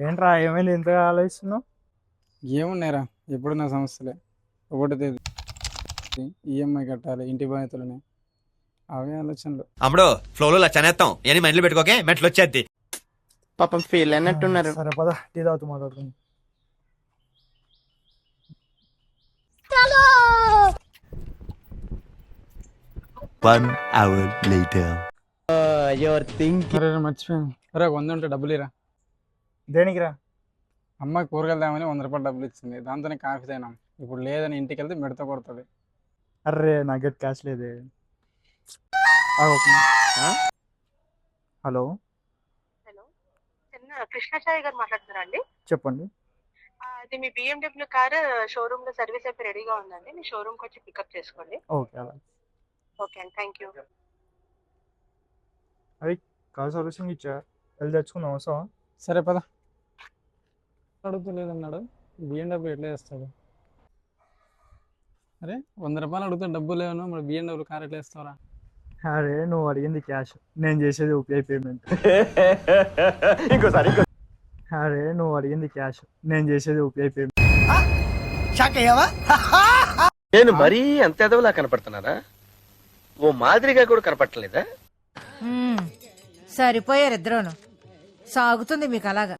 ఏంట్రా ఏమైంది ఇంతగా ఆలోచిస్తున్నావు? ఏమున్నాయిరా ఎప్పుడు నా సమస్యలే. ఒకటి తేదీ ఈఎంఐ కట్టాలి, ఇంటి బాధ్యతలని, అవే ఆలోచనలు. అమ్మడు ఫ్లోలో లచ్చనేస్తాం అని మైండ్లో పెట్టుకోకే మెట్లు వచ్చేద్ది. పాపం ఫీల్ అయినట్టున్నారు. సరే పద టీ తాగుతూ మాట్లాడుతుంది. యువర్ థింక్ అరే మర్చిపోయాను. అరే 100 ఉంటే డబ్బులు ఇరా. దేనికిరా? అమ్మ కూరగాయలు తేమని 100 రూపాయలు డబ్బులు ఇచ్చింది, దాంతోనే కాఫీ తాగినాం. ఇప్పుడు లేదని ఇంటికి వెళ్తే మిడత కొడుతుంది. అర్రే నా దగ్గర క్యాష్ లేదే. ఆగు ఒక నిమిషం. హలో హలో, కృష్ణాచారి గారు మాట్లాడుతున్నారా అండి? చెప్పండి. అది మీ BMW కార్ షోరూమ్ లో సర్వీస్ అయిపోయి రెడీగా ఉందండి. మీ షోరూమ్ కి వచ్చి పికప్ చేసుకోండి. ఓకే అలా. ఓకే అండి, థ్యాంక్ యూ. అవి కార్ సర్వీసింగ్ ఇచ్చా, వెళ్ళి తెచ్చుకుందాం. వస్తావా? సరే పద. అడుగుతలేదన్నాడు, బిఎండబ్ల్యూ ఎట్లా చేస్తాడు? అరే 100 రూపాయలు అడుగుతా డబ్బులు లేవను, మరి బిఎండబ్ల్యూ కార్ ఎట్లా వేస్తావరా? అరే నువ్వు అడిగింది క్యాష్, నేను చేసేది యూపీఐ పేమెంట్. అరే నువ్వు అడిగింది క్యాష్, నేను చేసేది యూపీఐ పేమెంట్. నేను మరీ అంత ఎదవలా కనపడుతున్నారా? ఓ మాదిరిగా కూడా కనపడలేదా? సరిపోయారు ఇద్దరును. సాగుతుంది మీకు అలాగా.